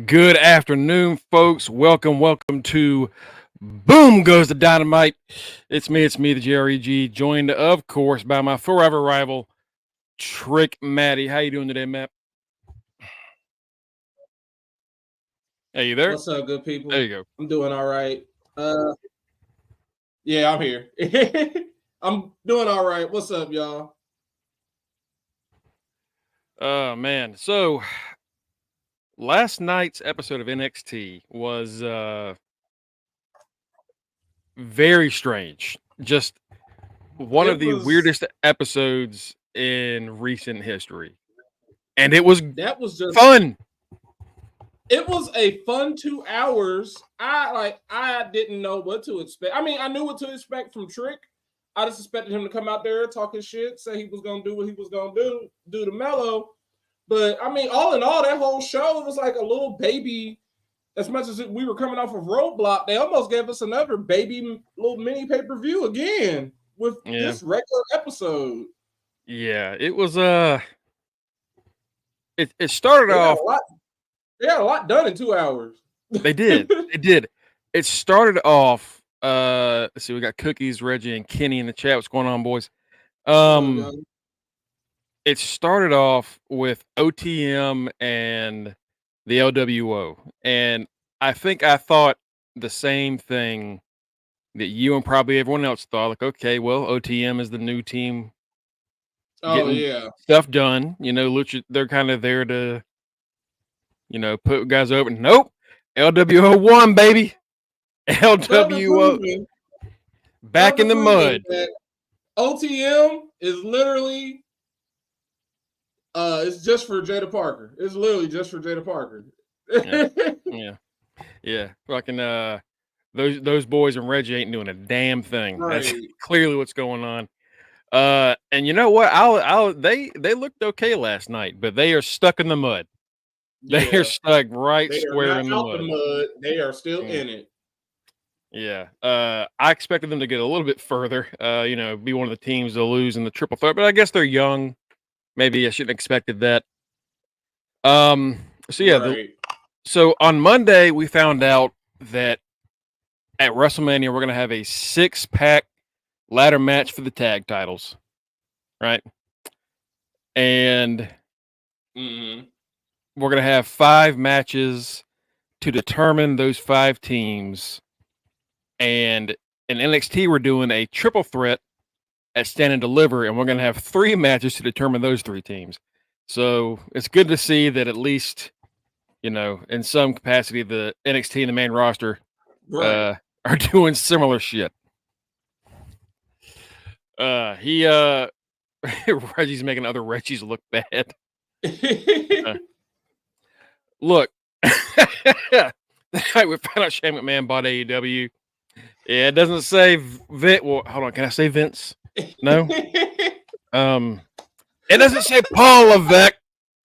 Good afternoon, folks. Welcome to Boom Goes the Dynamite. It's me, the JREG, joined, of course, by my forever rival, Trick Matty. How you doing today, Matt? Hey, you there? What's up, good people? There you go. I'm doing all right. Yeah, I'm here. I'm doing all right. What's up, y'all? Oh, man. So, last night's episode of NXT was very strange. Just one of It the was weirdest episodes in recent history. And it was that was just fun. it was a fun 2 hours. I didn't know what to expect. I mean, I knew what to expect from Trick. I just expected him to come out there talking shit, say he was gonna do what he was gonna do to Mello. But I mean, all in all, that whole show was like a little baby. As much as we were coming off of Roadblock, they almost gave us another baby little mini pay-per-view again with Yeah. this regular episode. Yeah, it was it started off. They got a lot done in 2 hours. They did. It started off. Let's see, we got Cookies, Reggie, and Kenny in the chat. What's going on, boys? It started off with OTM and the LWO, and I think I thought the same thing that you and probably everyone else thought. Like, okay, well, OTM is the new team getting stuff done. You know, Lucha, they're kind of there to, put guys over. Nope. LWO won, baby. LWO back in the mud. OTM is literally it's just for Jada Parker. It's literally just for Jada Parker. Yeah. Fucking those boys and Reggie ain't doing a damn thing. Right. That's clearly what's going on. And you know what? They looked okay last night, but they are stuck in the mud. They are stuck square in the mud. They are still in it. Yeah. I expected them to get a little bit further, be one of the teams to lose in the triple threat, but I guess they're young. Maybe I shouldn't have expected that. So yeah, so on Monday we found out that at WrestleMania we're gonna have a 6-pack ladder match for the tag titles. Right? And we're gonna have 5 matches to determine those 5 teams. And in NXT, we're doing a triple threat at Stand and Deliver, and we're going to have 3 matches to determine those 3 teams. So it's good to see that at least, in some capacity, the NXT and the main roster are doing similar shit. Reggie's making other Reggies look bad. Look, we found out Shane McMahon bought AEW. Yeah, it doesn't say Vince. Well, hold on. Can I say Vince? No. It doesn't say Paul Levesque.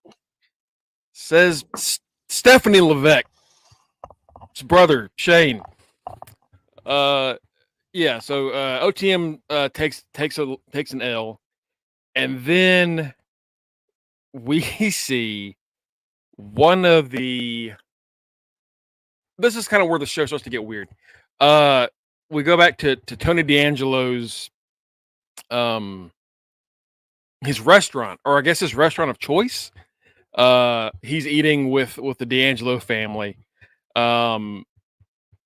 It says Stephanie Levesque. His brother Shane. Yeah. So OTM takes an L, and then we see one of the. This is kind of where the show starts to get weird. We go back to Tony D'Angelo's his restaurant, or I guess his restaurant of choice. He's eating with the D'Angelo family. And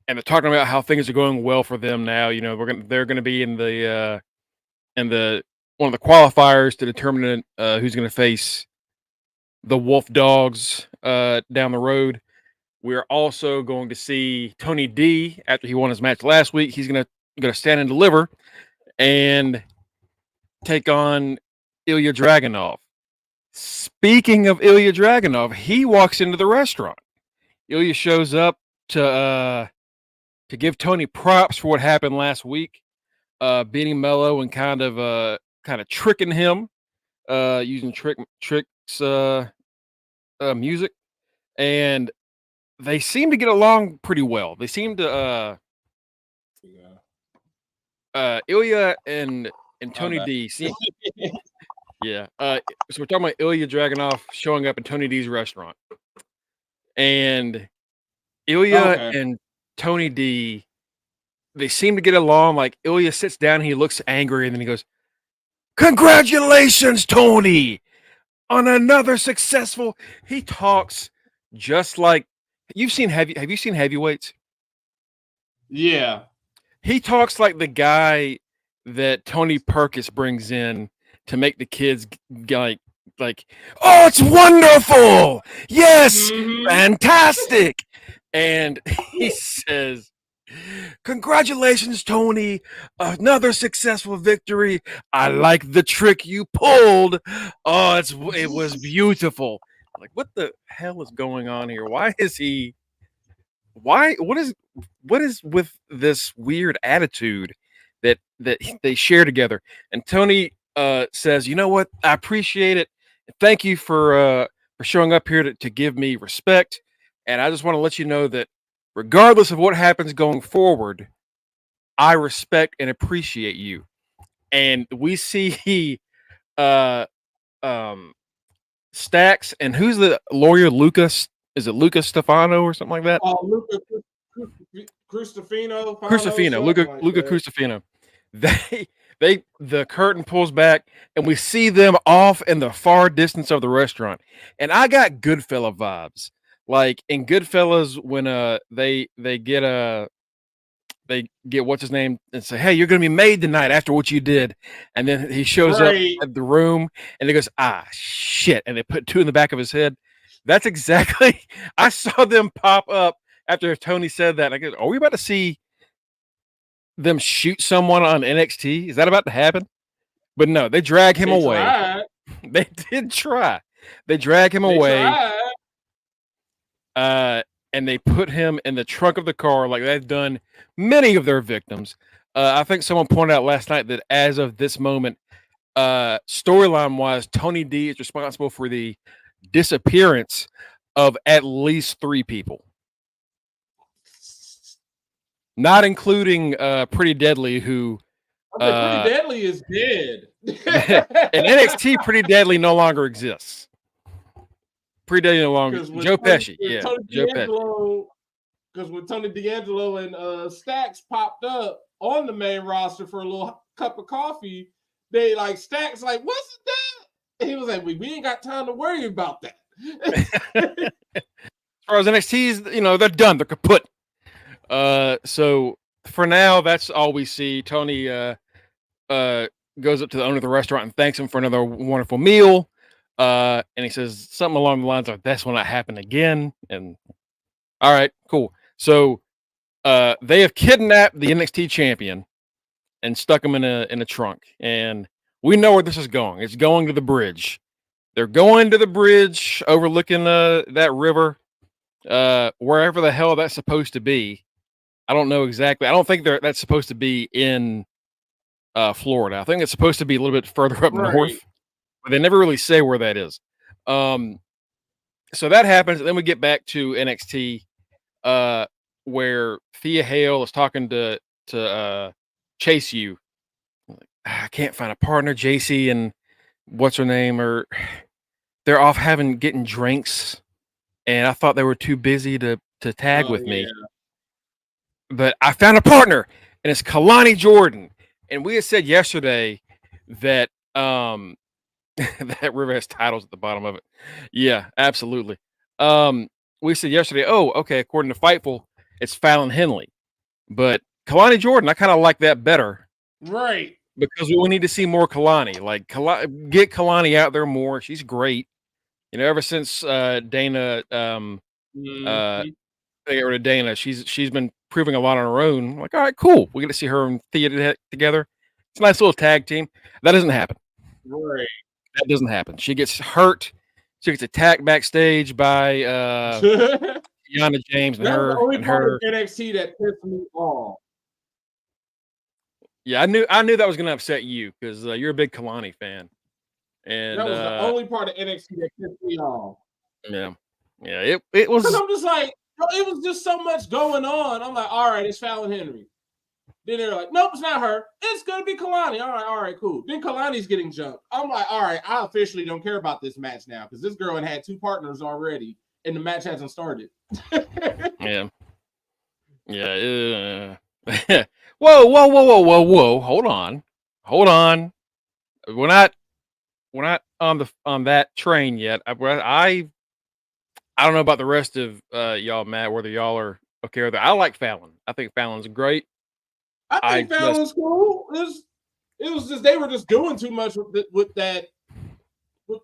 they're talking about how things are going well for them now. They're gonna be in the one of the qualifiers to determine who's gonna face the Wolf Dogs down the road. We're also going to see Tony D after he won his match last week. He's gonna stand and deliver and take on Ilya Dragunov. Speaking of Ilya Dragunov, he walks into the restaurant. Ilya shows up to give Tony props for what happened last week, beating Mello and kind of tricking him, using Trick's music, and they seem to get along pretty well. They seem to Ilya and Tony D seem yeah. So we're talking about Ilya Dragunov showing up in Tony D's restaurant. and Ilya and Tony D, they seem to get along. Like Ilya sits down, and he looks angry, and then he goes, "Congratulations, Tony, on another successful." He talks just like you've seen. Have you seen Heavyweights? Yeah. He talks like the guy that Tony Perkis brings in to make the kids like, oh, it's wonderful. Yes, fantastic. And he says, congratulations, Tony. Another successful victory. I like the trick you pulled. Oh, it was beautiful. Like, what the hell is going on here? What is with this weird attitude that they share together? And Tony says, you know what? I appreciate it. Thank you for showing up here to give me respect. And I just want to let you know that regardless of what happens going forward, I respect and appreciate you. And we see Stacks, and who's the lawyer? Lucas? Is it Lucas Stefano or something like that? Luca Cristofino. Luca Cristofino. The curtain pulls back, and we see them off in the far distance of the restaurant. And I got Goodfella vibes, like in Goodfellas when they get what's his name and say, hey, you're gonna be made tonight after what you did. And then he shows up at the room and he goes, ah shit, and they put two in the back of his head. That's exactly I saw them pop up after Tony said that. I go, are we about to see them shoot someone on NXT? Is that about to happen? But no, they drag him away. Tried. They did try. They drag him away. And they put him in the trunk of the car like they've done many of their victims. I think someone pointed out last night that as of this moment, storyline-wise, Tony D is responsible for the disappearance of at least 3 people. Not including Pretty Deadly, who... Pretty Deadly is dead. In NXT, Pretty Deadly no longer exists. Pretty Deadly no longer. Joe Pesci. Yeah, Joe Pesci. Because when Tony D'Angelo and Stacks popped up on the main roster for a little cup of coffee, they like Stacks like, what's that? And he was like, we ain't got time to worry about that. As far as NXT's, they're done. They're kaput. So for now, that's all we see. Tony goes up to the owner of the restaurant and thanks him for another wonderful meal. And he says something along the lines of, that's when that happened again. And all right, cool. So they have kidnapped the NXT champion and stuck him in a trunk. And we know where this is going. It's going to the bridge. They're going to the bridge overlooking that river, wherever the hell that's supposed to be. I don't know exactly. I don't think that's supposed to be in Florida. I think it's supposed to be a little bit further up north. But they never really say where that is. So that happens. And then we get back to NXT, where Thea Hale is talking to Chase U. I can't find a partner. JC and what's her name they're off getting drinks, and I thought they were too busy to tag with me. But I found a partner, and it's Kalani Jordan. And we had said yesterday that that river has titles at the bottom of it. Yeah, absolutely. We said yesterday, oh, okay, according to Fightful, it's Fallon Henley. But Kalani Jordan, I kind of like that better. Right. Because we need to see more Kalani. Like, get Kalani out there more. She's great. Ever since Dana, they got rid of Dana, she's been proving a lot on her own. I'm like, all right, cool. We get to see her and Thea together. It's a nice little tag team. That doesn't happen. Right. That doesn't happen. She gets hurt. She gets attacked backstage by Kiana James and That's her. The only and part her. Of NXT that pissed me off. Yeah, I knew that was going to upset you because you're a big Kalani fan. And that was the only part of NXT that pissed me off. Yeah. It was. Because I'm just like, it was just so much going on. I'm like, all right, it's Fallon Henry. Then they're like, nope, it's not her. It's going to be Kalani. All right, cool. Then Kalani's getting jumped. I'm like, all right, I officially don't care about this match now because this girl had 2 partners already. and the match hasn't started. Yeah. Yeah. Whoa. Hold on. We're not on that train yet. I don't know about the rest of y'all, Matt, whether y'all are okay with that. I like Fallon. I think Fallon's great. I think Fallon's cool. It was just they were just doing too much with the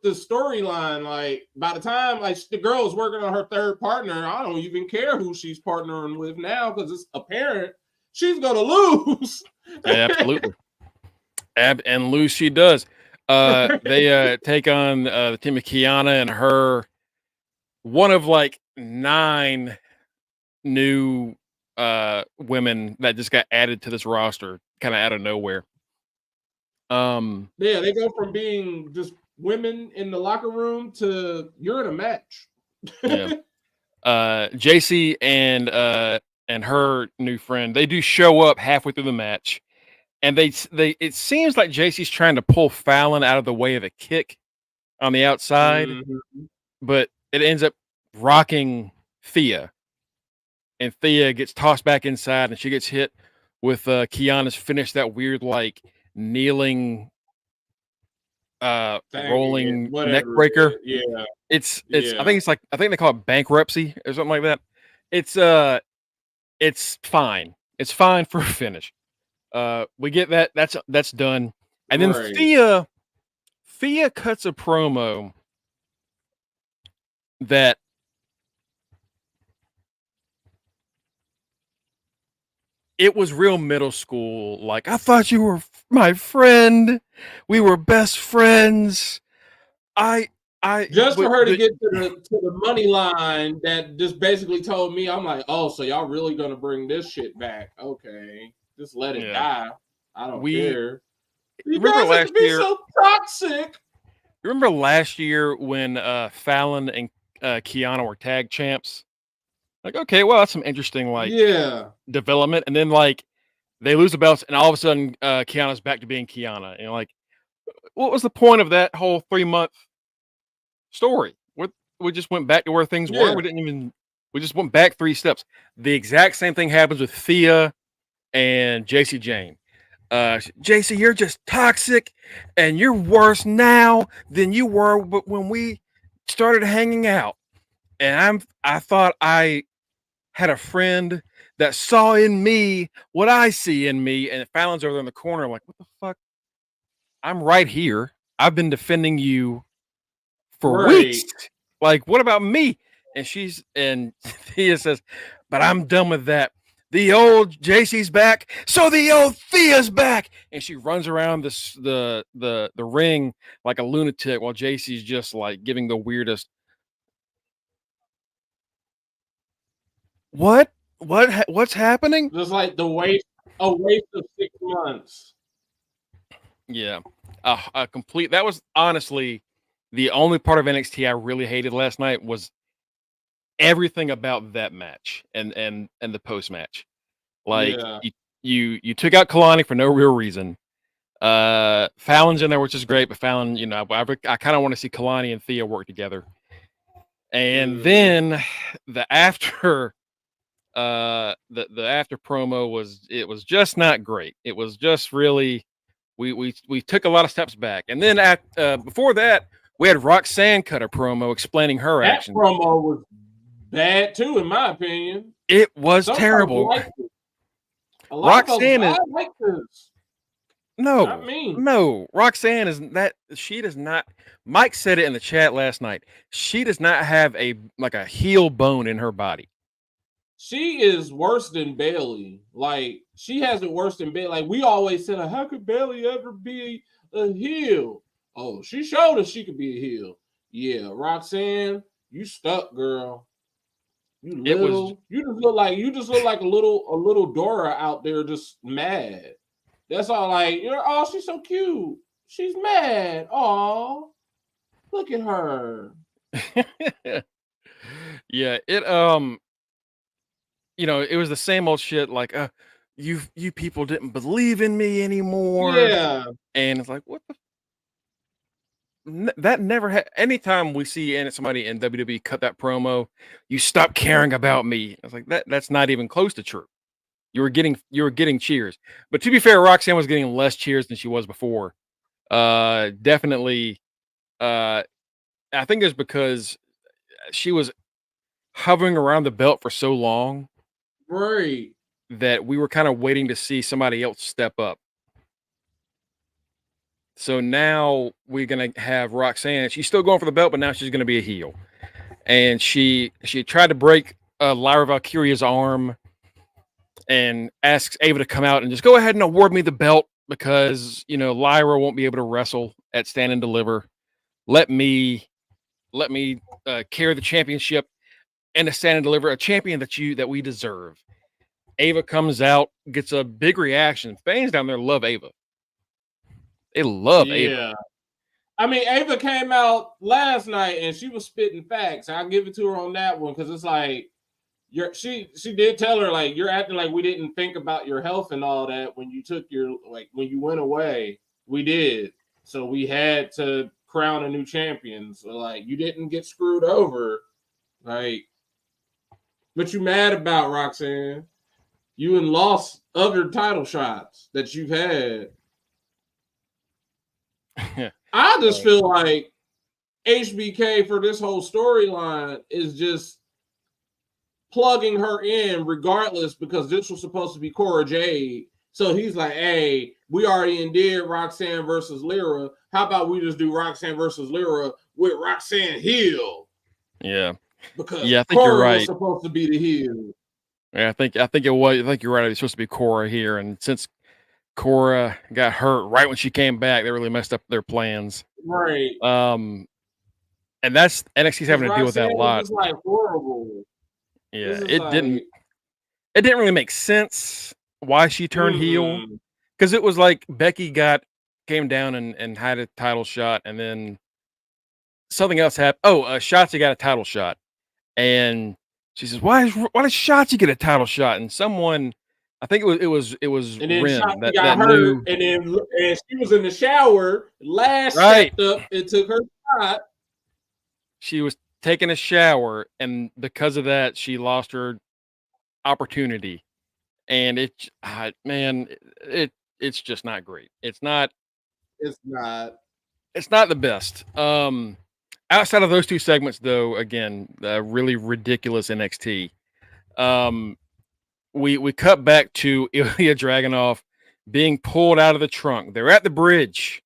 storyline. Like by the time like the girl is working on her third partner, I don't even care who she's partnering with now because it's apparent she's gonna lose. Yeah, absolutely. And lose she does. They take on the team of Kiana and her, one of like 9 new women that just got added to this roster kind of out of nowhere. Yeah, they go from being just women in the locker room to you're in a match. Yeah. JC and her new friend, they do show up halfway through the match, and they it seems like JC's trying to pull Fallon out of the way of a kick on the outside, but it ends up rocking Thea, and Thea gets tossed back inside, and she gets hit with Kiana's finish, that weird like kneeling rolling neck breaker. Yeah. It's I think they call it bankruptcy or something like that. It's fine. It's fine for a finish. We get that. That's done. And then Thea cuts a promo that it was real middle school. Like, I thought you were my friend. We were best friends. Just for her to get to the money line that just basically told me, I'm like, oh, so y'all really gonna bring this shit back? Okay, just let it die. I don't care. You guys have to be so toxic. Remember last year when Fallon and Kiana were tag champs? Like, okay, well, that's some interesting development. And then like they lose the belts, and all of a sudden Kiana's back to being Kiana. And like, what was the point of that whole 3-month story? We just went back to where things were. We just went back 3 steps. The exact same thing happens with Thea and JC Jane. JC, you're just toxic, and you're worse now than you were when we started hanging out. And I thought I had a friend that saw in me what I see in me. And Fallon's over there in the corner, like, what the fuck? I'm right here. I've been defending you for weeks. Like, what about me? And Thea says, but I'm done with that. The old JC's back, so the old Thea's back. And she runs around the ring like a lunatic while JC's just like giving the weirdest. What's happening? Just like a waste of 6 months. Yeah, a complete. That was honestly the only part of NXT I really hated last night was everything about that match and the post match. Like you took out Kalani for no real reason. Fallon's in there, which is great, but Fallon, I kind of want to see Kalani and Thea work together. And then the after promo was just not great. It was just really we took a lot of steps back. And then before that, we had Roxanne cut a promo explaining her action. That promo was bad too, in my opinion. It was terrible. Roxanne is like this. No, Roxanne is that she does not. Mike said it in the chat last night. She does not have a heel bone in her body. She is worse than Bailey. Like, she has it worse than Bailey. Like, we always said, how could Bailey ever be a heel? Oh, she showed us she could be a heel. Yeah, Roxanne, you stuck, girl. You just look like a little Dora out there just mad. That's all. Like, oh, she's so cute. She's mad. Oh, look at her. Yeah, it it was the same old shit. Like, you people didn't believe in me anymore. Yeah, and it's like, what the? that never had. Anytime we see somebody in WWE cut that promo, you stop caring about me. I was like, that's not even close to true. You were getting cheers, but to be fair, Roxanne was getting less cheers than she was before. Definitely. I think it's because she was hovering around the belt for so long, right? That we were kind of waiting to see somebody else step up. So now we're gonna have Roxanne. She's still going for the belt, but now she's gonna be a heel. And she tried to break Lyra Valkyria's arm and asks Ava to come out and just go ahead and award me the belt because Lyra won't be able to wrestle at Stand and Deliver. Let me carry the championship and to Stand and Deliver, a champion that we deserve. Ava comes out, gets a big reaction. Fans down there love Ava. They love Ava. I mean, Ava came out last night and she was spitting facts. I'll give it to her on that one because it's like she did tell her like you're acting like we didn't think about your health and all that when you took when you went away. We did. So we had to crown a new champion. So like you didn't get screwed over. Like, but you mad about Roxanne. You and lost other title shots that you've had. I just feel like HBK for this whole storyline is just plugging her in regardless because this was supposed to be Cora Jade. So he's like, hey, we already did Roxanne versus Lyra. How about we just do Roxanne versus Lyra with Roxanne heel? Yeah. Because I think Cora you're right. was supposed to be the heel. Yeah, I think it was. I think you're right. It's supposed to be Cora here, and since Cora got hurt right when she came back, they really messed up their plans. Right. And that's NXT's having to deal with that a lot. It's like horrible. Yeah, it didn't really make sense why she turned heel because it was like Becky came down and had a title shot, and then something else happened. Oh, Shotzi got a title shot, and she says, "Why does Shotzi get a title shot?" And someone, I think it was and then Ren that got hurt, and she was in the shower. Stepped up and took her shot. She was taking a shower, and because of that, she lost her opportunity. And it's just not great. It's not the best. Outside of those two segments, though, again, really ridiculous NXT. We cut back to Ilya Dragunov being pulled out of the trunk. They're at the bridge.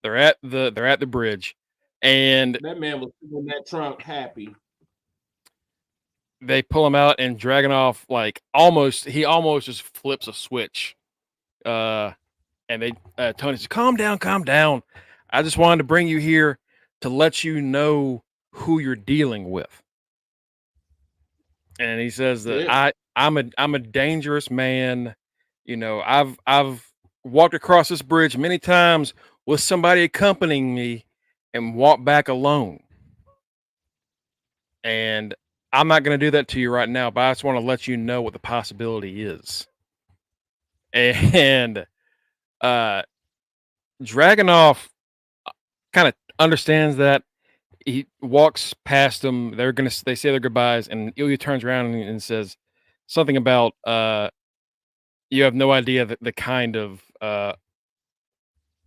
They're at the bridge, and that man was in that trunk happy. They pull him out, and Dragunov almost just flips a switch. And Tony says, "Calm down. I just wanted to bring you here to let you know who you're dealing with." And he says that I'm a dangerous man. I've walked across this bridge many times with somebody accompanying me and walked back alone. And I'm not going to do that to you right now, but I just want to let you know what the possibility is. And Dragunov kind of understands that. He walks past them. They say their goodbyes, and Ilya turns around and says something about you have no idea the kind of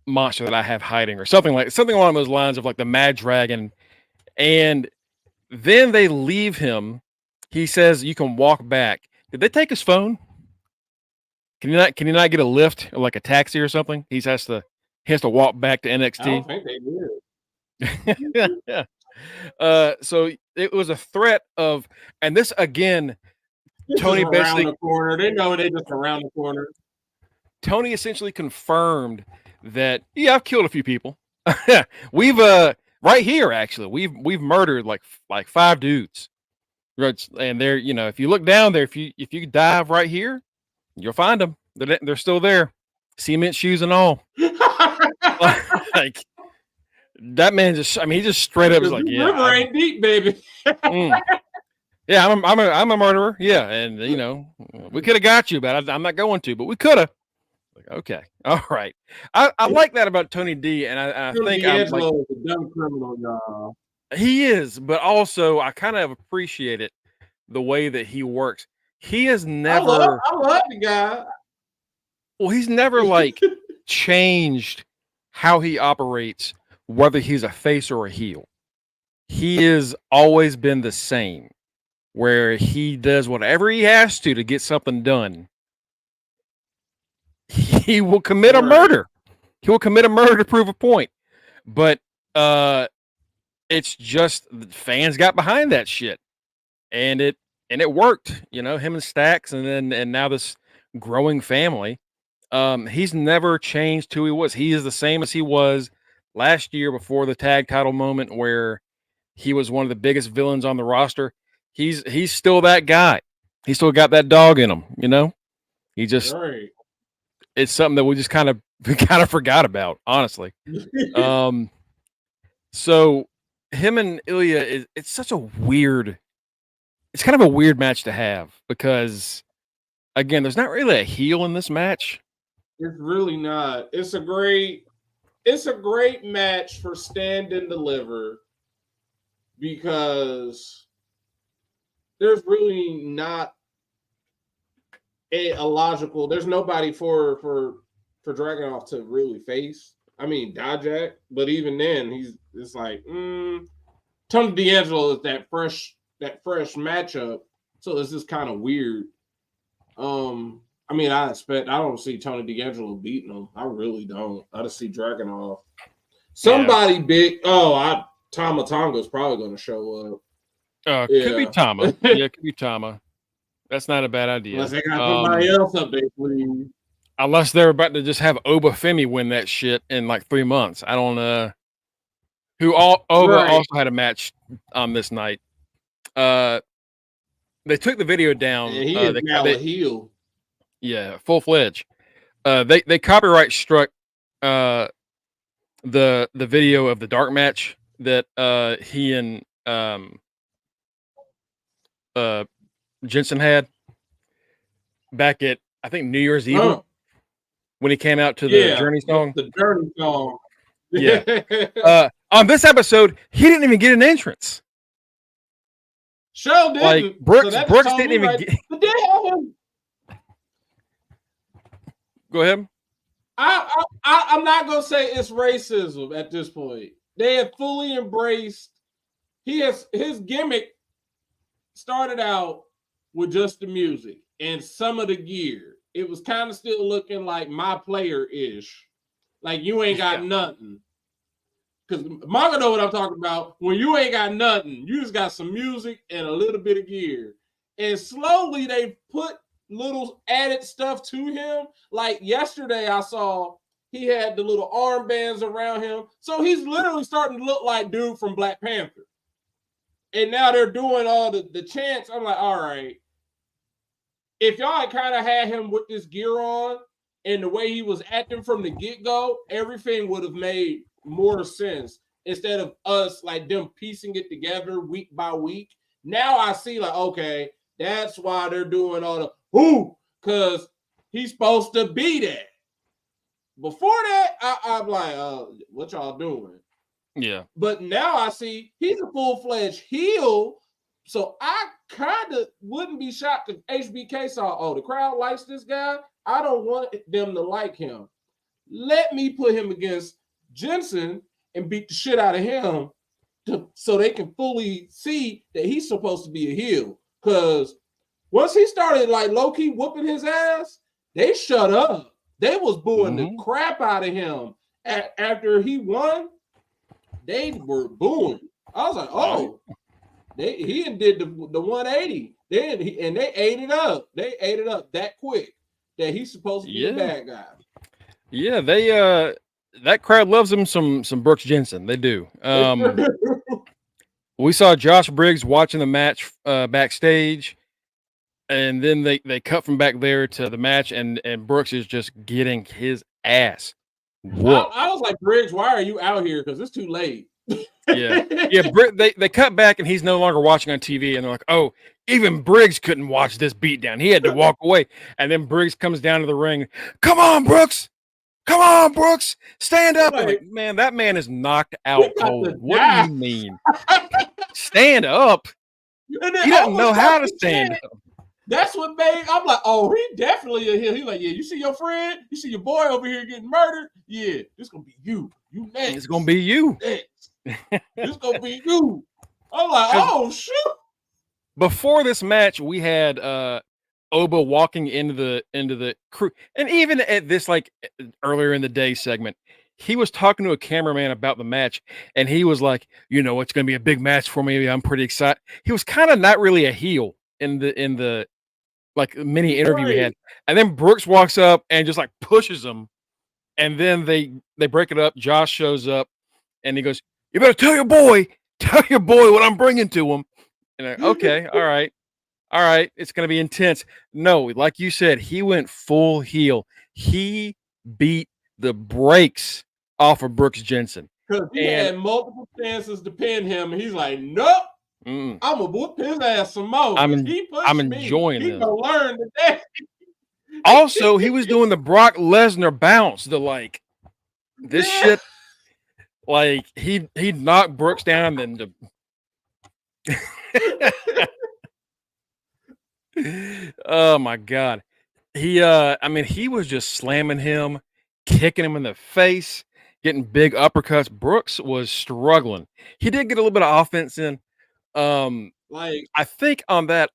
monster that I have hiding, or something along those lines of like the Mad Dragon. And then they leave him. He says you can walk back. Did they take his phone? Can you not get a lift or like a taxi or something? He has to walk back to NXT. I don't think they did. Yeah. So it was a threat of, and this again, Tony basically around the corner. They know they just around the corner. Tony essentially confirmed that I've killed a few people. We've right here actually we've murdered like 5 dudes. And they're if you look down there, if you dive right here, you'll find them. They're still there, cement shoes and all. Like that man he just straight up was like, "Yeah, river ain't deep, baby." Yeah, I'm a murderer. Yeah, and we could have got you, but I'm not going to. But we could have. Like, okay, all right. I like that about Tony D, and I think I'm like D'Angelo is a dumb criminal, y'all. he is, but also I kind of appreciate it the way that he works. He has never I love the guy. well, he's never like changed how he operates, whether he's a face or a heel. He has always been the same, where he does whatever he has to get something done. He will commit a murder. He will commit a murder to prove a point. But it's just fans got behind that shit, and it worked. You know, him and Stacks, and now this growing family. He's never changed who he was. He is the same as he was last year before the tag title moment where he was one of the biggest villains on the roster. He's still that guy. He still got that dog in him, you know? He just it's something that we just kind of forgot about, honestly. So him and Ilya it's such a weird it's kind of a weird match to have because again, there's not really a heel in this match. It's really not. It's a great match for Stand and Deliver because there's really not a logical. There's nobody for Dragunov to really face. I mean, Dijak, but even then, it's like Tony D'Angelo is that fresh matchup, so it's just kind of weird. I mean, I don't see Tony D'Angelo beating him. I really don't. I just see Dragunov. Somebody big. Oh, Tama Tonga's probably going to show up. Could be Tama. Yeah, could be Tama. That's not a bad idea. Unless they got somebody else up there, please. Unless they're about to just have Oba Femi win that shit in like 3 months. I don't know. Oba also had a match on this night. They took the video down. And he is now a heel. Yeah, full-fledged. They copyright struck the video of the dark match that he and Jensen had back at I think New Year's Eve when he came out to the Journey song. The Journey song. Yeah. On this episode, he didn't even get an entrance. Didn't. Like Brooks didn't even get. Go ahead. I'm not gonna say it's racism at this point. They have fully embraced. His gimmick started out with just the music and some of the gear. It was kind of still looking like my player-ish. Like you ain't got nothing. Because Mongo know what I'm talking about. When you ain't got nothing, you just got some music and a little bit of gear. And slowly they put little added stuff to him. Like yesterday I saw he had the little armbands around him. So he's literally starting to look like dude from Black Panther. And now they're doing all the chants. I'm like, all right. If y'all had kind of had him with this gear on and the way he was acting from the get-go, everything would have made more sense instead of us like them piecing it together week by week. Now I see like, okay, that's why they're doing all the because he's supposed to be that. Before that, I'm like, what y'all doing? Yeah. But now I see he's a full-fledged heel. So I kind of wouldn't be shocked if HBK saw, the crowd likes this guy. I don't want them to like him. Let me put him against Jensen and beat the shit out of him so they can fully see that he's supposed to be a heel. Because once he started like low-key whooping his ass, they shut up. They was booing the crap out of him. After he won, they were booing. I was like, he did the 180. They ate it up. They ate it up that quick that he's supposed to be a bad guy. Yeah, they that crowd loves him some Brooks Jensen. They do. We saw Josh Briggs watching the match backstage, and then they cut from back there to the match, and Brooks is just getting his ass whooped. I was like, Briggs, why are you out here? Because it's too late. Yeah. They cut back, and he's no longer watching on TV, and they're like, oh, Even Briggs couldn't watch this beatdown. He had to walk away. And then Briggs comes down to the ring. Come on, Brooks. Come on, Brooks. Stand up. I'm like, man, that man is knocked out cold. What do you mean? Stand up? He doesn't know how to stand up. That's what made, I'm like, oh, he definitely a heel. He's like, yeah, you see your friend? You see your boy over here getting murdered? Yeah, this going to be you. You next. It's going to be you. Next. This going to be you. I'm like, oh, shoot. Before this match, we had Oba walking into the crew, and even at this like earlier in the day segment, he was talking to a cameraman about the match, and he was like, "You know, it's going to be a big match for me. I'm pretty excited." He was kind of not really a heel in the like mini interview we had, and then Brooks walks up and just like pushes him, and then they break it up. Josh shows up, and he goes, "You better tell your boy what I'm bringing to him." And like, okay, all right, it's gonna be intense. No, like you said, he went full heel. He beat the brakes off of Brooks Jensen because he had multiple chances to pin him, and he's like, "Nope, I'm gonna whoop his ass some more." I'm enjoying this. He gonna learn today. Also, he was doing the Brock Lesnar bounce, the like this shit. Like he knocked Brooks down, and then oh my god, he was just slamming him, kicking him in the face, getting big uppercuts. Brooks was struggling. He did get a little bit of offense in. Like I think on that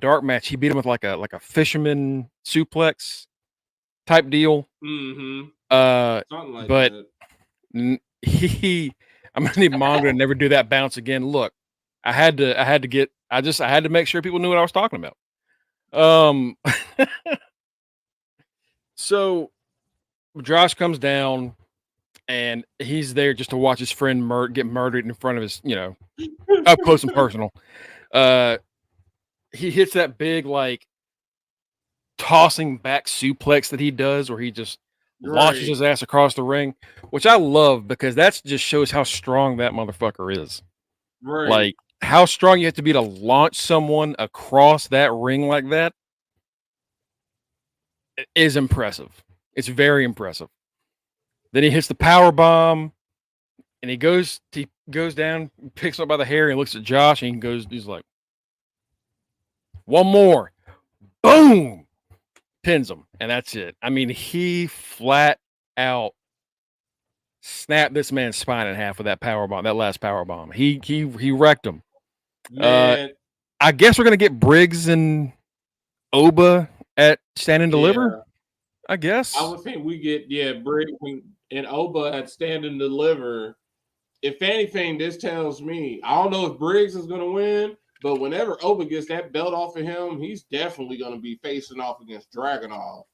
dark match, he beat him with like a fisherman suplex type deal. Something like but that. I'm gonna need Mongo to never do that bounce again. Look, I had to make sure people knew what I was talking about. So Josh comes down, and he's there just to watch his friend get murdered in front of his, up close and personal. He hits that big like tossing back suplex that he does, where he just launches his ass across the ring, which I love because that just shows how strong that motherfucker is. Right. Like how strong you have to be to launch someone across that ring like that is impressive. It's very impressive. Then he hits the power bomb, and he goes down, picks him up by the hair, and looks at Josh, and he's like, one more, boom, pins him, and that's it. I mean, he flat out snapped this man's spine in half with that power bomb, that last power bomb. He wrecked him. Man. I guess we're gonna get Briggs and Oba at Stand and Deliver. I guess. I would think we get Briggs and Oba at Stand and Deliver. If anything, this tells me, I don't know if Briggs is gonna win, but whenever Oba gets that belt off of him, he's definitely gonna be facing off against Dragunov.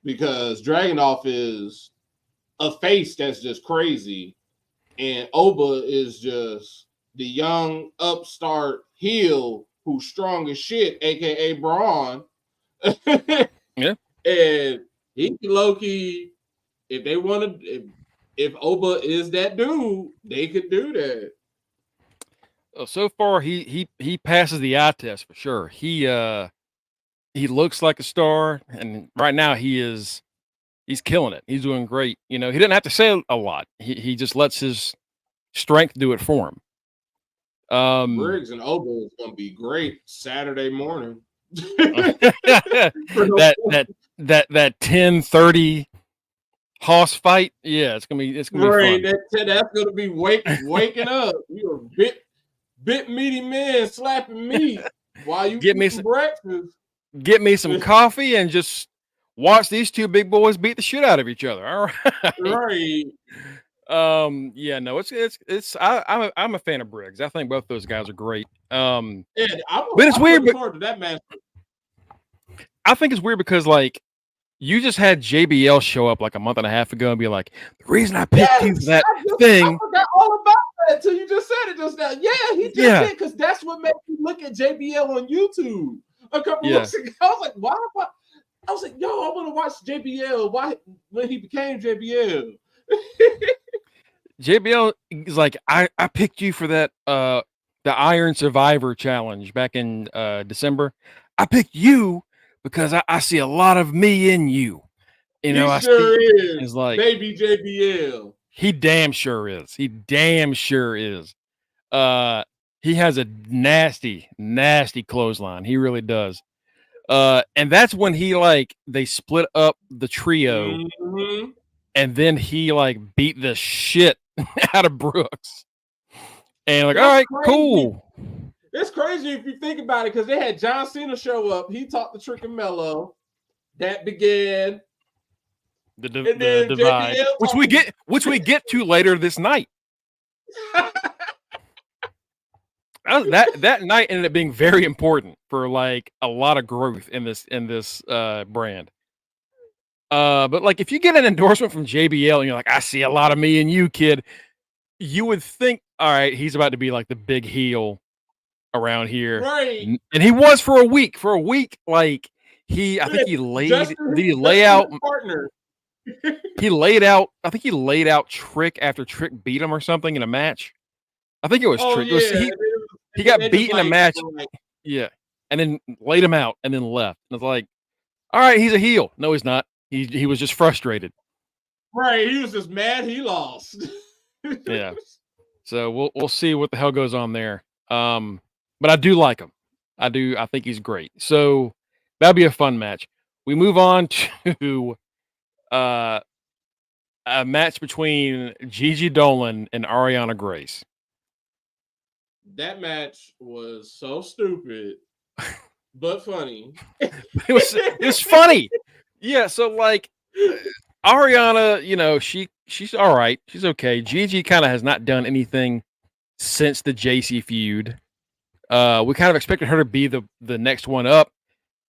Because Dragunov is a face that's just crazy, and Oba is just the young upstart heel who's strong as shit, aka Braun. Yeah. And he low-key, if they wanted, if Oba is that dude, they could do that. So far, he passes the eye test for sure. He looks like a star, and right now he's killing it. He's doing great. He didn't have to say a lot. He just lets his strength do it for him. Briggs and Oba is going to be great Saturday morning. that 10:30 hoss fight, it's gonna be right. Fun. That's gonna be waking up. You're a bit meaty man slapping meat while you get me some breakfast. Get me some coffee and just watch these two big boys beat the shit out of each other. All right. Right. I'm a fan of Briggs. I think both those guys are great. I'm it's weird forward to that match. I think it's weird because like you just had JBL show up like a month and a half ago and be like, the reason I picked you for that thing. I forgot all about that until you just said it just now. Yeah, he just did, because that's what made me look at JBL on YouTube a couple weeks ago. I was like, why? I was like, yo, I want to watch JBL. Why when he became JBL? JBL is like, I picked you for that the Iron Survivor Challenge back in December. I picked you because I see a lot of me in you. You know, He I sure see. is, It's like baby JBL. he damn sure is. He damn sure is. He has a nasty, nasty clothesline. He really does. And that's when he they split up the trio, Mm-hmm. and then he beat the shit out of Brooks. And all That's right, crazy. cool. It's crazy if you think about it, because they had John Cena show up. He talked to Trick and Mello. That began The and then divide, JBL which we get to later this night. That night ended up being very important for a lot of growth in this brand. But if you get an endorsement from JBL and you're like, I see a lot of me in you, kid, you would think, all right, he's about to be the big heel around here, right? And he was for a week. For a week, I think he laid the layout partner. He laid out. I think he laid out Trick after Trick beat him or something in a match. I think it was Trick. Yeah. He got beat in a match. Yeah, and then laid him out and then left. And it's like, all right, he's a heel. No, he's not. He was just frustrated. Right. He was just mad he lost. Yeah. So we'll see what the hell goes on there. But I do like him. I think he's great. So that'll be a fun match. We move on to a match between Gigi Dolan and Ariana Grace. That match was so stupid, but funny. It was funny. Yeah, so Ariana, she's all right. She's okay. Gigi kind of has not done anything since the JC feud. We kind of expected her to be the next one up,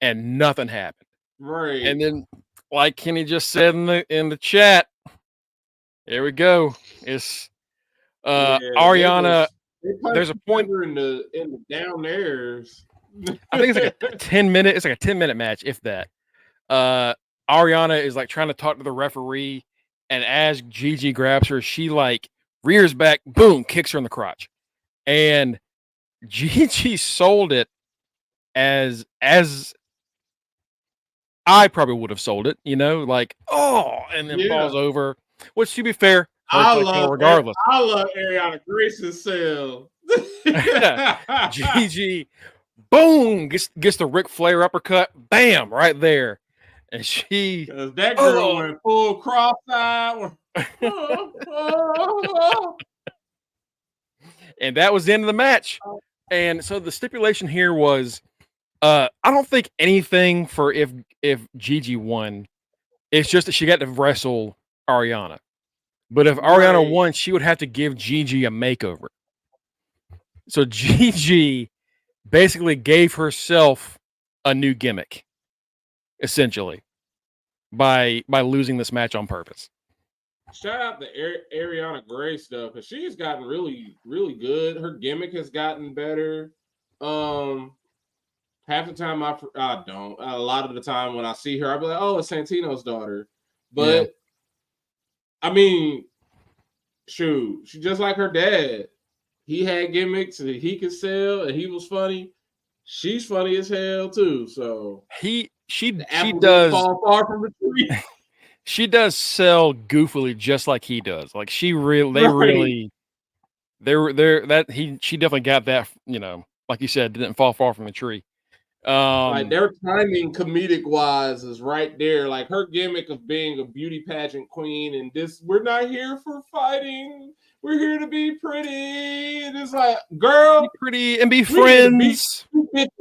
and nothing happened. Right. And then, like Kenny just said in the chat, here we go. It's Ariana. There's a point in the down there's. I think it's like a 10-minute. It's like a 10-minute match, if that. Ariana is trying to talk to the referee, and as Gigi grabs her, she rears back, boom, kicks her in the crotch, and Gigi sold it as I probably would have sold it, oh, and then falls over. Which, to be fair, regardless. I love Ariana Grace's sell. Gigi, boom, gets the Ric Flair uppercut, bam, right there, and that girl went full cross-eyed. And that was the end of the match. And so the stipulation here was, I don't think anything for if Gigi won. It's just that she got to wrestle Ariana. But if Ariana won, she would have to give Gigi a makeover. So Gigi basically gave herself a new gimmick, essentially, by losing this match on purpose. Shout out to Ariana Grace though, because she's gotten really, really good. Her gimmick has gotten better. Half the time I don't. A lot of the time when I see her, I'll be like, "Oh, it's Santino's daughter." But yeah. I mean, shoot, she's just like her dad. He had gimmicks that he could sell, and he was funny. She's funny as hell too. So she does fall far from the tree. She does sell goofily just like he does. She really, she definitely got that. Like you said, didn't fall far from the tree. Their timing, comedic wise, is right there. Her gimmick of being a beauty pageant queen, and we're not here for fighting. We're here to be pretty. And it's girl, be pretty and be friends. Like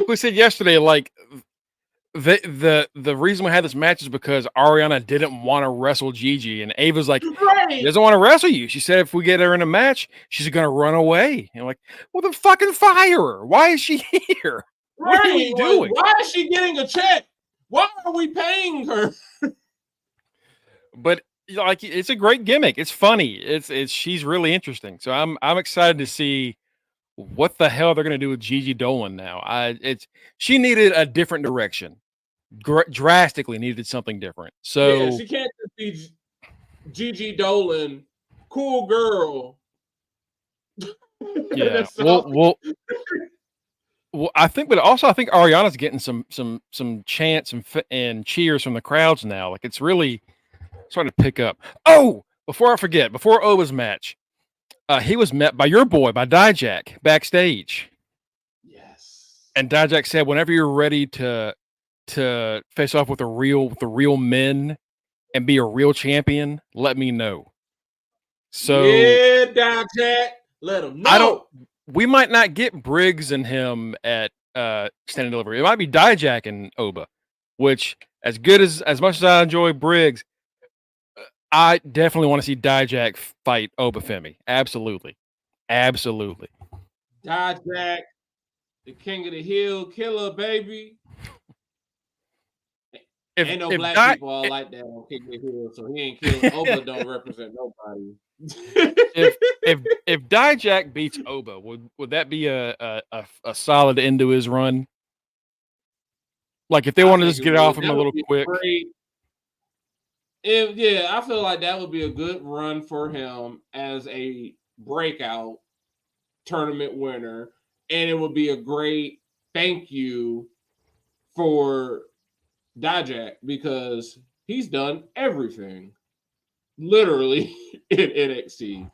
we said yesterday, the reason we had this match is because Ariana didn't want to wrestle Gigi, and Ava's like, she doesn't want to wrestle you. She said if we get her in a match, she's gonna run away. And well, then fucking fire her. Why is she here? What are we doing? Why is she getting a check? Why are we paying her? But it's a great gimmick. It's funny. It's she's really interesting. So I'm excited to see what the hell they're gonna do with Gigi Dolan now. She needed a different direction. Drastically needed something different. So yeah, she can't just be Gigi Dolan, cool girl, Yeah. That's all. Well, I think, but also I think Ariana's getting some chants and cheers from the crowds now. Like it's really starting to pick up. Oh, before I forget, before Oba's match, he was met by your boy, by Dijak, backstage. Yes. And Dijak said, "Whenever you're ready to face off with the real men and be a real champion, let me know." So Yeah, Jack. Let him know. I don't. We might not get Briggs and him at standing delivery. It might be Dijak and Oba, which as good as much as I enjoy Briggs, I definitely want to see Dijak fight Oba Femi. Absolutely, absolutely. Jack, the king of the hill killer, baby. Ain't no black people all like that on King of the Hill, so he ain't killing. Oba don't represent nobody. if Dijak beats Oba, would that be a solid end to his run? Like if they want to just get off him a little quick. I feel like that would be a good run for him as a breakout tournament winner, and it would be a great thank you for Dijak because he's done everything literally in NXT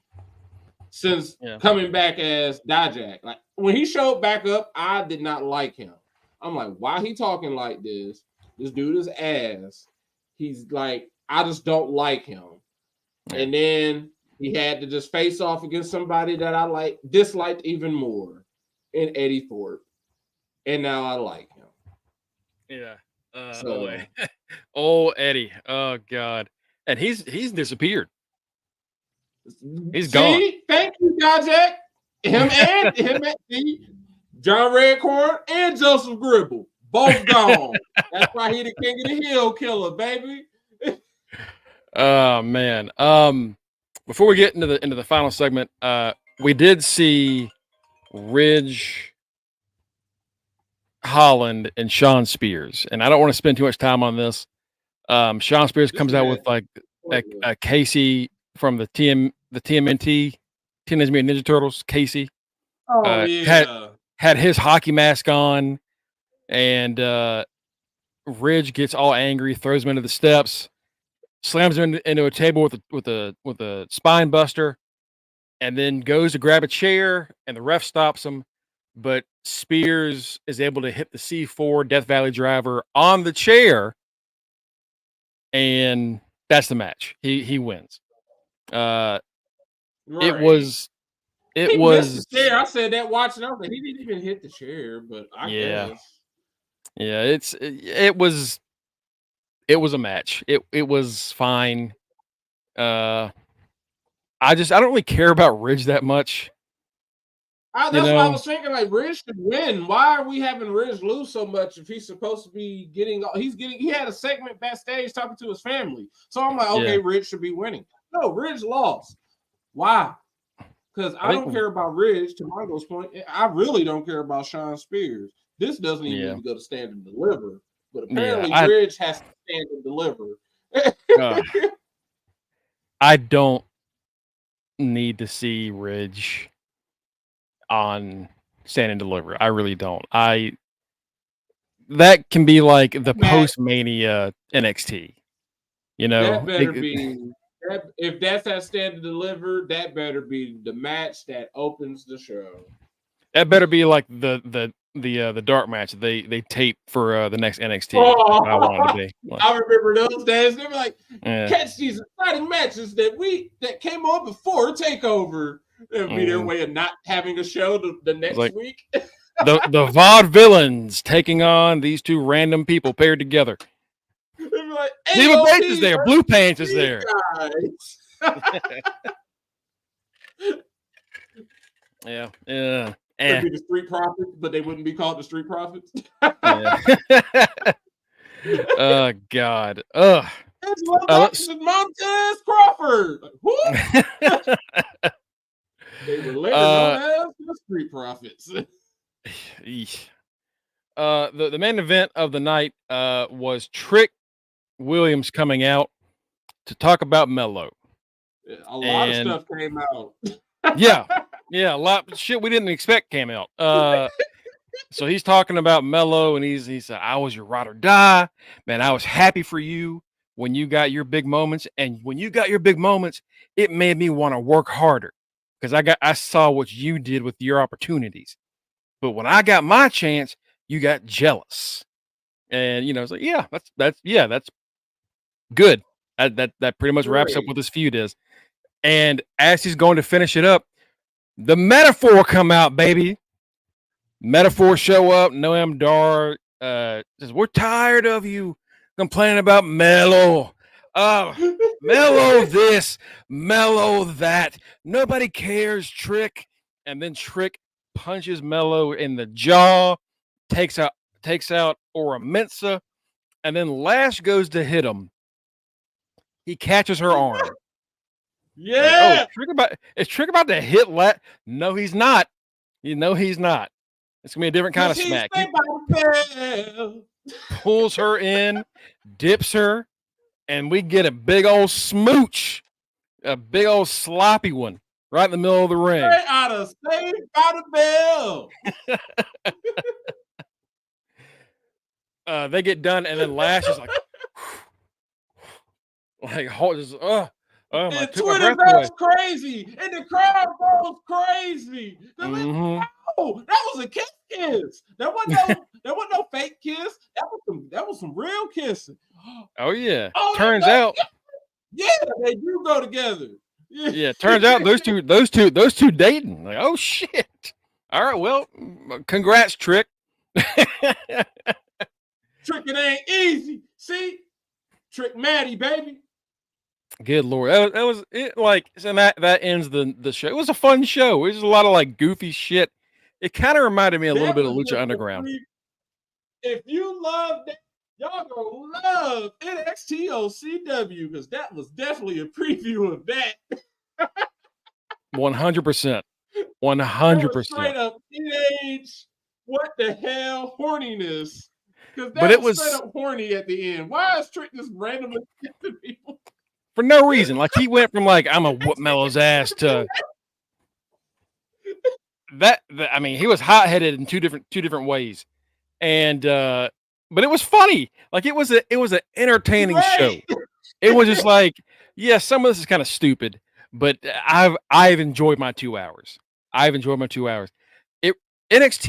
since coming back as Dijak. Like when he showed back up, I did not like him. I'm like, why he talking like this? This dude is ass. He's like, I just don't like him. Yeah. And then he had to just face off against somebody that I disliked even more in Eddie Thorpe. And now I like him. Yeah. Oh, Eddie. Oh God. And he's disappeared. He's gone. Thank you, Dijak. Him and John Redcorn and Joseph Gribble. Both gone. That's why he the king of the hill killer, baby. Oh man. Before we get into the final segment, we did see Ridge Holland and Sean Spears, and I don't want to spend too much time on this. Sean Spears comes out with like a Casey from the TMNT Teenage Mutant Ninja Turtles. Casey, had his hockey mask on, and Ridge gets all angry, throws him into the steps, slams him into a table with a spine buster, and then goes to grab a chair, and the ref stops him. But Spears is able to hit the C4 Death Valley Driver on the chair, and that's the match. He wins. Right. It was. Missed the chair. I said that watching. I was like, he didn't even hit the chair, but I guess. Yeah, it was a match. It was fine. I don't really care about Ridge that much. That's what I was thinking. Like Ridge should win. Why are we having Ridge lose so much if he's supposed to be getting? He had a segment backstage talking to his family. So I'm like, okay, Ridge should be winning. No, Ridge lost. Why? Because I don't care about Ridge. To Mongo's point, I really don't care about Sean Spears. This doesn't even need to go to stand and deliver. But apparently, Ridge has to stand and deliver. I don't need to see Ridge on stand and deliver. I really don't. That can be like the post-Mania NXT. That better be. If that's that stand and deliver, that better be the match that opens the show. That better be like the dark match they tape for the next NXT. I want it to be. Like, I remember those days. They were like, catch these exciting matches that came on before Takeover. It would be their way of not having a show the next week. the Vaudevillains taking on these two random people paired together. Like, Diva Bates is there. Blue Pants is there. Yeah. It'd be the Street Profits, but they wouldn't be called the Street Profits. Oh God. Ugh. Montez Crawford. They were later known as the Street Profits. The main event of the night was Trick Williams coming out to talk about Mello. A lot of stuff came out. Yeah. Yeah, a lot shit we didn't expect came out. So he's talking about Mello, and he said, "I was your ride or die, man. I was happy for you when you got your big moments, and when you got your big moments, it made me want to work harder because I saw what you did with your opportunities. But when I got my chance, you got jealous, and it's like, that's good. That pretty much wraps up Great. what this feud is. And as he's going to finish it up, the metaphor come out, baby. Metaphor show up. Noam Dar says, "We're tired of you complaining about Mello. Mello this, Mello that. Nobody cares, Trick." And then Trick punches Mello in the jaw, takes out Aura Mensa, and then Lash goes to hit him. He catches her arm. Like, oh, Yeah. is Trick about to hit Lash? No, he's not. He's not. It's gonna be a different kind of smack. He pulls her in, dips her, and we get a big old smooch, a big old sloppy one, right in the middle of the ring. Straight out of Saved by the Bell. They get done, and then Lash is like, and Twitter goes crazy, and the crowd goes crazy. Mm-hmm. Oh, that was a kiss. That wasn't no fake kiss. That was some real kissing. Oh yeah. Turns out, yeah, they do go together. Yeah. Turns out those two dating. Like, oh shit. All right. Well, congrats, Trick. Trick, it ain't easy. See, Trick Maddie, baby. Good Lord, that was it. Like, and that ends the show. It was a fun show. It was a lot of like goofy shit. It kind of reminded me a little bit of Lucha Underground. If you love that, y'all gonna love NXT OCW because that was definitely a preview of that. 100%. 100%. Straight up teenage, what the hell horniness? Because But it was straight up horny at the end. Why is Trick just randomly kissing people? For no reason. Like, he went from like, I'm a whoop Mello's ass to that. I mean, he was hot headed in two different ways, and but it was funny. Like, it was an entertaining show. It was just like, yeah, some of this is kind of stupid, but I've enjoyed my 2 hours. NXT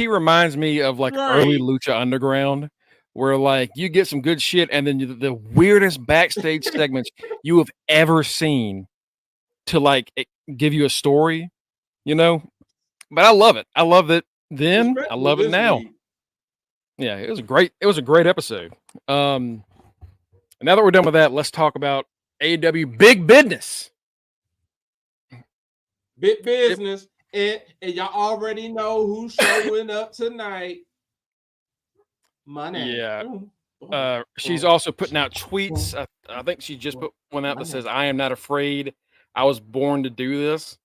reminds me of like early Lucha Underground, where like you get some good shit, and then the weirdest backstage segments you have ever seen to like give you a story, But I love it. I love it then. I love it now. Yeah, it was a great episode. Now that we're done with that, let's talk about AEW Big Business. Big business. And y'all already know who's showing up tonight. Money. Yeah. She's also putting out tweets. I think she just put one out that says, "I am not afraid. I was born to do this."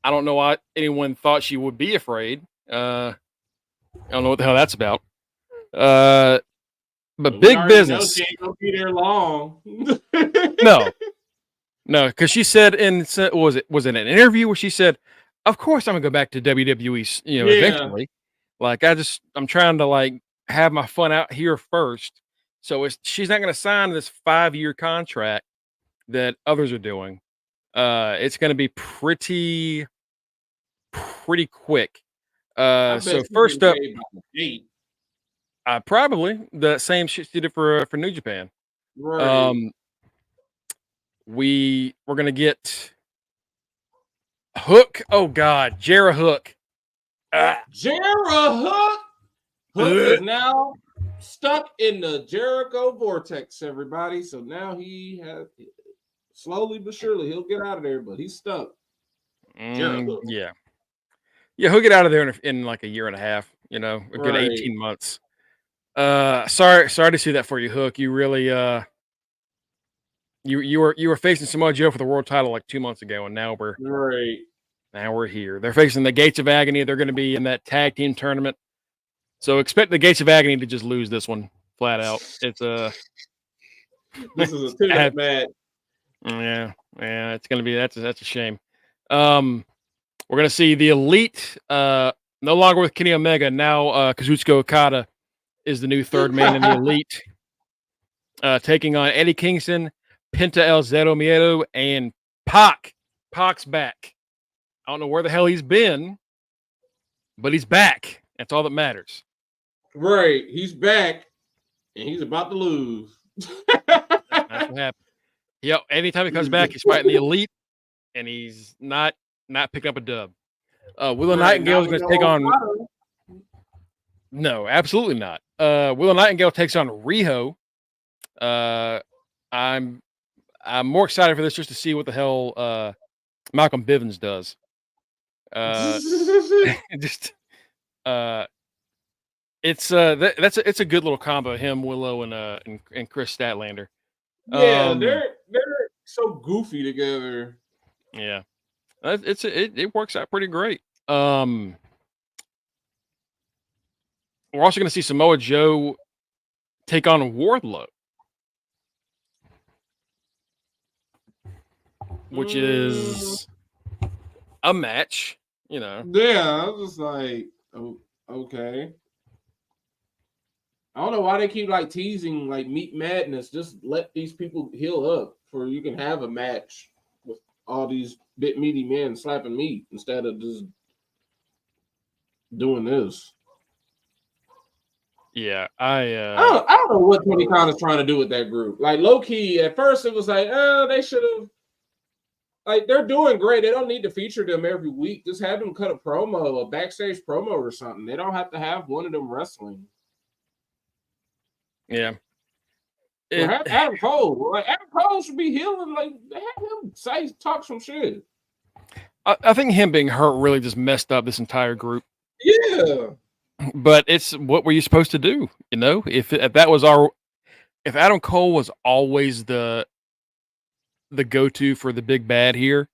I don't know why anyone thought she would be afraid. I don't know what the hell that's about. But Big Business. She ain't gonna be there long. No, because she said was it an interview where she said, "Of course I'm gonna go back to WWE, eventually. Like I'm trying to like have my fun out here first." So she's not gonna sign this 5-year contract that others are doing. It's gonna be pretty quick. So first up, probably the same shit she did for New Japan. Right. We're gonna get Hook. Oh God, Jarrah Hook. Jarrah Hook. Hook is now stuck in the Jericho vortex, everybody. So now he has slowly but surely he'll get out of there, but he's stuck. Yeah, he'll get out of there in like a year and a half. A good 18 months. Sorry to see that for you, Hook. You really you were facing Samoa Joe for the world title like 2 months ago, and now we're here. They're facing the Gates of Agony. They're going to be in that tag team tournament. So expect the Gates of Agony to just lose this one flat out. It's this is a two-man match. Yeah, it's going to be that's a shame. We're gonna see the Elite, no longer with Kenny Omega. Now, Kazuchika Okada is the new third man in the Elite, taking on Eddie Kingston, Penta El Zero Miedo, and Pac. Pac's back. I don't know where the hell he's been, but he's back. That's all that matters. Right, he's back, and he's about to lose. That's what happened. Yep. Anytime he comes back, he's fighting the Elite, and he's not picking up a dub. Willow Nightingale is going to take on. No, absolutely not. Willow Nightingale takes on Riho. I'm more excited for this just to see what the hell Malcolm Bivens does. Just it's a good little combo. Him, Willow, and Chris Statlander. Yeah, they're so goofy together. Yeah, it works out pretty great. We're also going to see Samoa Joe take on Wardlow, which is a match, you know. Yeah, I was just like, oh, okay. I don't know why they keep like teasing like Meat Madness. Just let these people heal up for you can have a match with all these big meaty men slapping meat instead of just doing this. Yeah, I don't know what Tony Khan is trying to do with that group. Like low key, at first it was like, they should have. Like they're doing great. They don't need to feature them every week. Just have them cut a promo, a backstage promo or something. They don't have to have one of them wrestling. Yeah. Adam Cole. Like Adam Cole should be healing. Like they have him talk some shit. I think him being hurt really just messed up this entire group. Yeah. But it's what were you supposed to do? You know, if Adam Cole was always the go-to for the big bad here,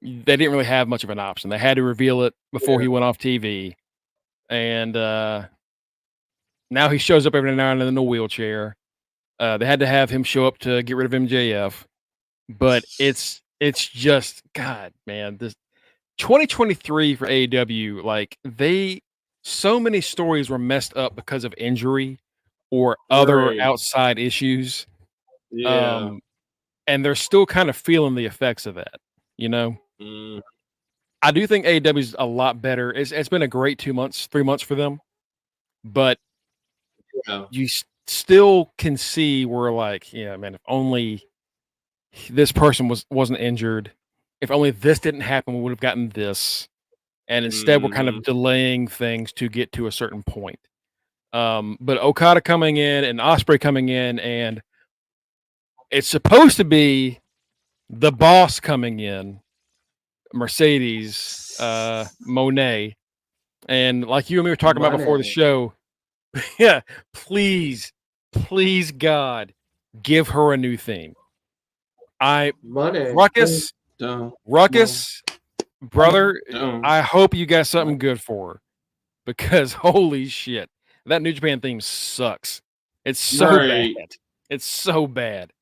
they didn't really have much of an option. They had to reveal it before he went off TV. And now he shows up every now and then in a wheelchair. They had to have him show up to get rid of MJF. But it's just, God, man, this 2023 for AEW, like so many stories were messed up because of injury or other outside issues. Yeah. And they're still kind of feeling the effects of that, you know? I do think AEW is a lot better. It's been a great 3 months for them, but you still can see where like, yeah, man, if only this person wasn't injured, if only this didn't happen, we would have gotten this. And instead we're kind of delaying things to get to a certain point. But Okada coming in and Ospreay coming in, and it's supposed to be the boss coming in, Mercedes Moné. And like you and me were talking about before the show, yeah, please God, give her a new theme. Ruckus, brother, I hope you got something good for her, because holy shit, that New Japan theme sucks. It's so bad. It's so bad.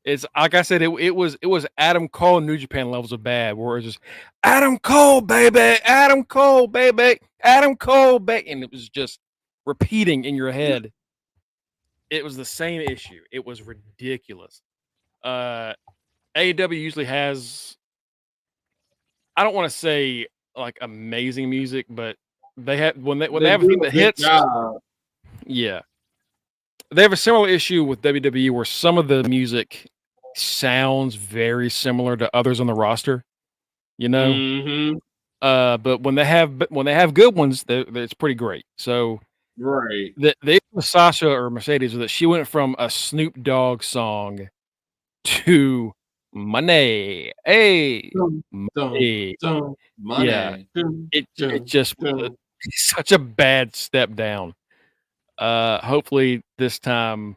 It's like I said, it was Adam Cole New Japan levels of bad, where it's just Adam Cole, baby, Adam Cole, baby, Adam Cole, baby, and it was just repeating in your head. It was the same issue. It was ridiculous. AEW usually has, I don't want to say like amazing music, but they have when they have a theme that hits. Yeah. They have a similar issue with WWE where some of the music sounds very similar to others on the roster, you know. But when they have good ones, it's pretty great. So the issue with Sasha or Mercedes was that she went from a Snoop Dogg song to money. Hey, money. Yeah, it just was such a bad step down. Hopefully this time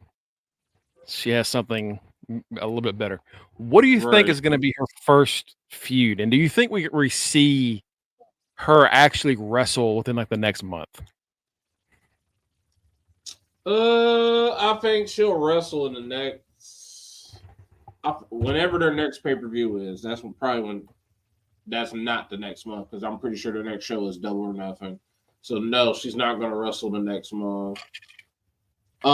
she has something a little bit better. What do you think is going to be her first feud? And do you think we see her actually wrestle within like the next month? I think she'll wrestle in the next, whenever their next pay-per-view is. That's probably when that's not the next month because I'm pretty sure the next show is Double or Nothing. So no, she's not going to wrestle the next month. I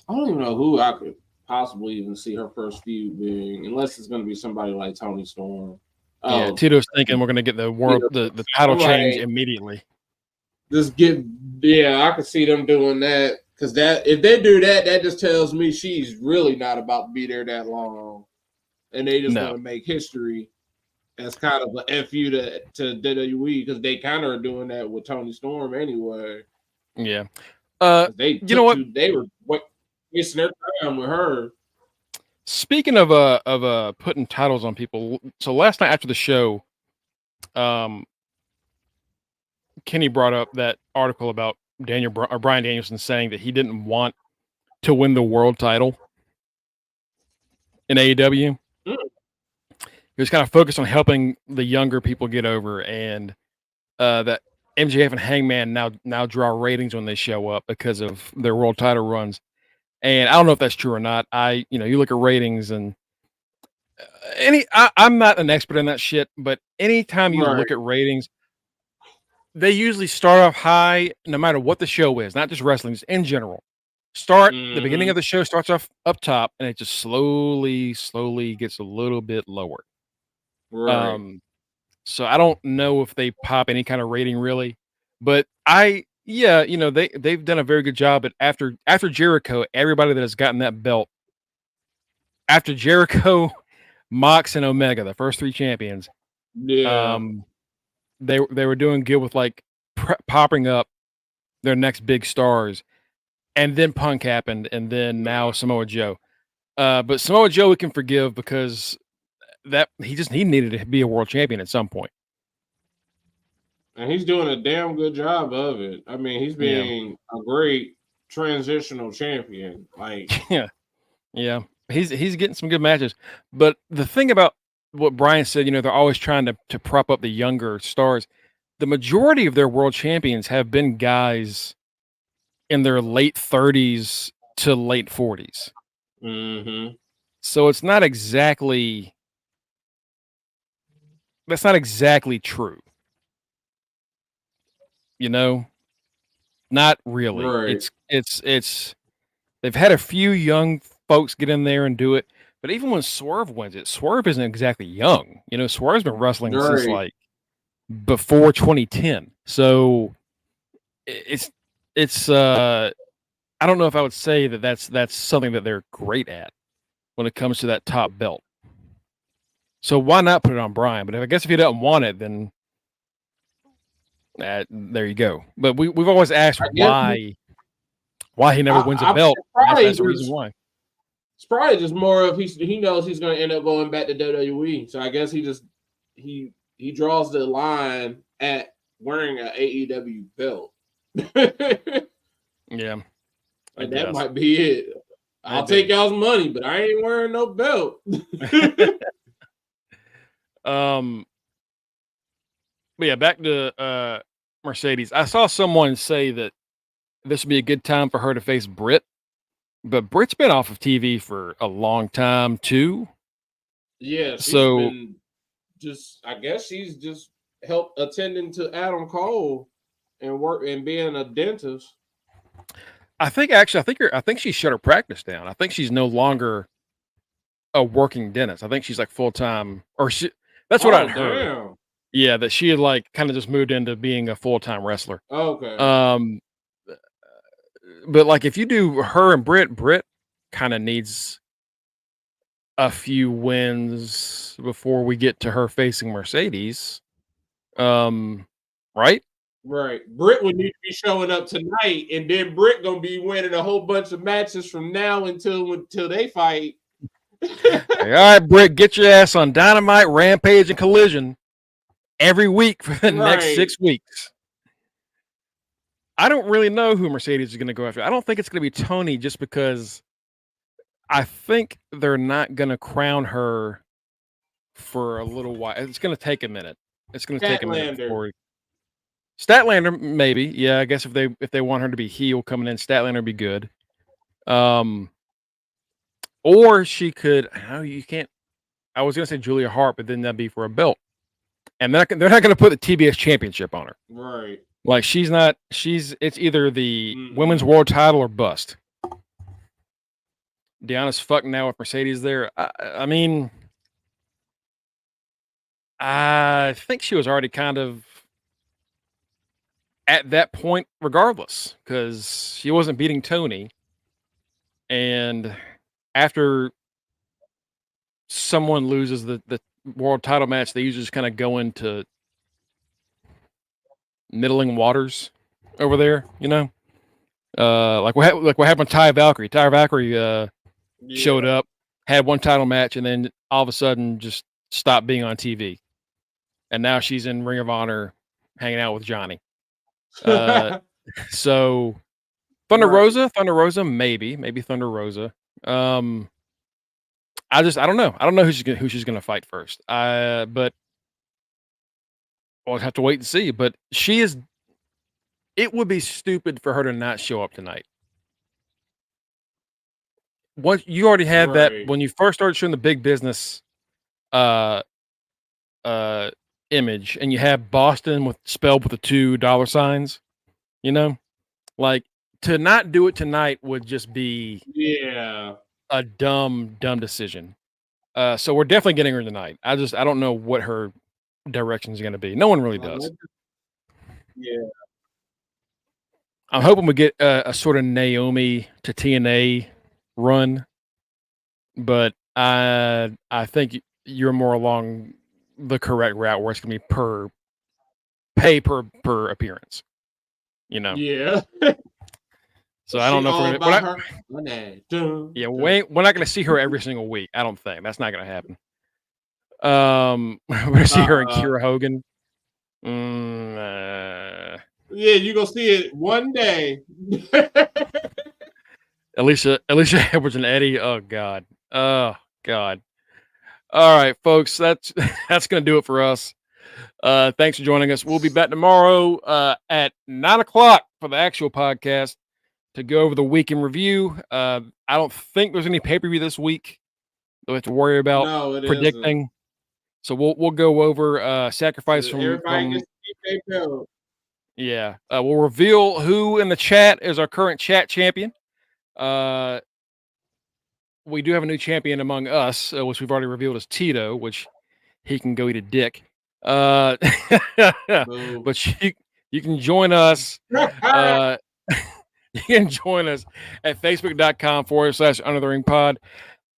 don't even know who I could possibly even see her first feud being, unless it's going to be somebody like Toni Storm. Yeah, Tito's thinking we're going to get the title change immediately. Just I could see them doing that because that if they do that, that just tells me she's really not about to be there that long, and they just want to make history as kind of a fu to WWE because they kind of are doing that with Toni Storm anyway. Yeah, they were wasting their time with her. Speaking of putting titles on people, so last night after the show, Kenny brought up that article about Bryan Danielson saying that he didn't want to win the world title in AEW. He was kind of focused on helping the younger people get over, and that MJF and Hangman now draw ratings when they show up because of their world title runs. And I don't know if that's true or not. You look at ratings and I'm not an expert in that shit, but anytime you look at ratings, they usually start off high, no matter what the show is, not just wrestling, just in general. The beginning of the show starts off up top, and it just slowly gets a little bit lower. Right. So I don't know if they pop any kind of rating really, but they've done a very good job. But after Jericho, everybody that has gotten that belt, after Jericho, Mox, and Omega, the first three champions, they were doing good with like popping up their next big stars, and then Punk happened, and then now Samoa Joe. But Samoa Joe we can forgive because that he needed to be a world champion at some point, and he's doing a damn good job of it. I mean, he's being a great transitional champion. Like yeah, he's getting some good matches. But the thing about what Brian said, they're always trying to prop up the younger stars. The majority of their world champions have been guys in their late 30s to late 40s. So it's not exactly. That's not exactly true. Not really. Right. It's they've had a few young folks get in there and do it, but even when Swerve wins it, Swerve isn't exactly young. Swerve's been wrestling since like before 2010. So it's I don't know if I would say that's something that they're great at when it comes to that top belt. So why not put it on Brian? But I guess if he doesn't want it, then there you go. But we've always asked why he never wins a belt. That's the reason why. It's probably just more of he knows he's going to end up going back to WWE. So I guess he draws the line at wearing an AEW belt. Yeah, like that might be it. I'll take y'all's money, but I ain't wearing no belt. But yeah, back to Mercedes. I saw someone say that this would be a good time for her to face Britt, but Britt's been off of TV for a long time too. Yeah, so I guess she's just helped attending to Adam Cole and work and being a dentist. I think she shut her practice down. I think she's no longer a working dentist. I think she's like full time, or that's what I'd heard. Damn. Yeah, that she had like kind of just moved into being a full time wrestler. Okay. But like if you do her and Britt kind of needs a few wins before we get to her facing Mercedes. Right? Right. Britt would need to be showing up tonight, and then Britt gonna be winning a whole bunch of matches from now until they fight. All right, Britt, get your ass on Dynamite, Rampage, and Collision every week for the next 6 weeks. I don't really know who Mercedes is going to go after. I don't think it's going to be Tony, just because I think they're not going to crown her for a little while. It's going to take a minute. It's going to take a minute before Statlander, maybe. Yeah, I guess if they want her to be heel coming in, Statlander would be good. Or she could. You can't. I was gonna say Julia Hart, but then that'd be for a belt, and they're not gonna put the TBS championship on her. Right. Like she's not. It's either the Mm-mm. women's world title or bust. Deanna's fucking now with Mercedes there. I mean, I think she was already kind of at that point, regardless, because she wasn't beating Tony, and after someone loses the world title match, they usually just kind of go into middling waters over there, you know. Like what happened with Ty Valkyrie. Ty Valkyrie showed up, had one title match, and then all of a sudden just stopped being on TV, and now she's in Ring of Honor, hanging out with Johnny. So Thunder Rosa, maybe Thunder Rosa. I don't know. I don't know who she's gonna fight first. But we'll have to wait and see. But she is. It would be stupid for her to not show up tonight. Once you already had that when you first started showing the big business image, and you have Boston spelled with the $2 signs, you know, like to not do it tonight would just be a dumb decision. So we're definitely getting her tonight. I don't know what her direction is going to be. No one really does. Yeah. I'm hoping we get a sort of Naomi to TNA run, but I think you're more along the correct route where it's going to be per appearance, you know? Yeah. So I don't know if we're not going to see her every single week. I don't think that's not going to happen. We're going to see her and Kiera Hogan. Yeah, you're going to see it one day. Alicia Edwards and Eddie. Oh God. All right, folks. That's going to do it for us. Thanks for joining us. We'll be back tomorrow at 9:00 for the actual podcast to go over the week in review. I don't think there's any pay-per-view this week that we have to worry about predicting. Isn't. So we'll go over sacrifice from everybody gets to be paid. Yeah. We'll reveal who in the chat is our current chat champion. We do have a new champion among us, which we've already revealed as Tito, which he can go eat a dick. But you can join us. You can join us at facebook.com/UnderTheRingPod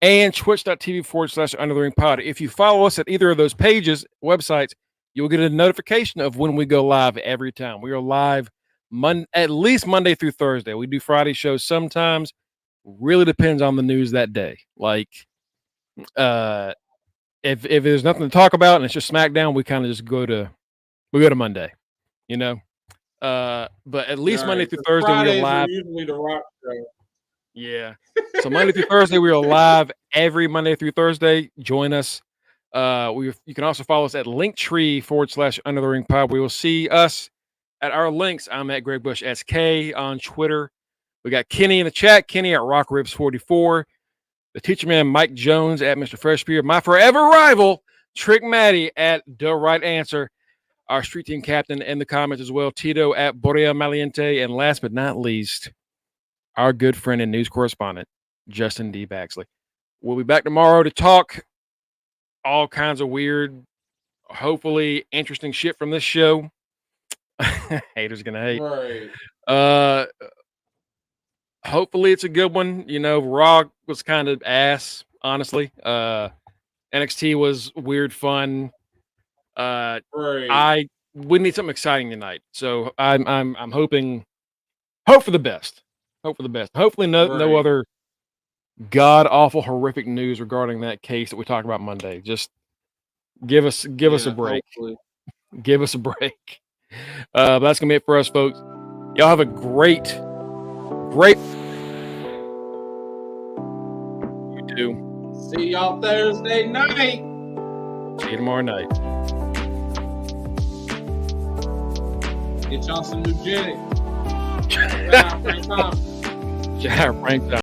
and twitch.tv/UnderTheRingPod. If you follow us at either of those pages, websites, you'll get a notification of when we go live every time. We are live at least Monday through Thursday. We do Friday shows sometimes. Really depends on the news that day. Like, if there's nothing to talk about and it's just SmackDown, we kind of just go to Monday, you know. But at least Monday through Thursday we are live. Usually the Rock show. Yeah. So Monday through Thursday we are live every Monday through Thursday. Join us. You can also follow us at linktree/UnderTheRingPod. We will see us at our links. I'm at Greg Bush SK on Twitter. We got Kenny in the chat. Kenny at RockRibs44. The teacher man Mike Jones at Mr. Freshbeard. My forever rival Trick Maddie at The Right Answer. Our street team captain in the comments as well, Tito at Borea Maliente. And last but not least, our good friend and news correspondent, Justin D. Baxley. We'll be back tomorrow to talk all kinds of weird, hopefully interesting shit from this show. Haters gonna hate. Right. Hopefully it's a good one. You know, Raw was kind of ass, honestly. NXT was weird fun. Right. We need something exciting tonight. So I'm hoping for the best. Hopefully no other god awful horrific news regarding that case that we talked about Monday. Just give us a break. Hopefully. Give us a break. But that's gonna be it for us, folks. Y'all have a great you too. See y'all Thursday night. See you tomorrow night. Get y'all some new Janet. Frank Thompson.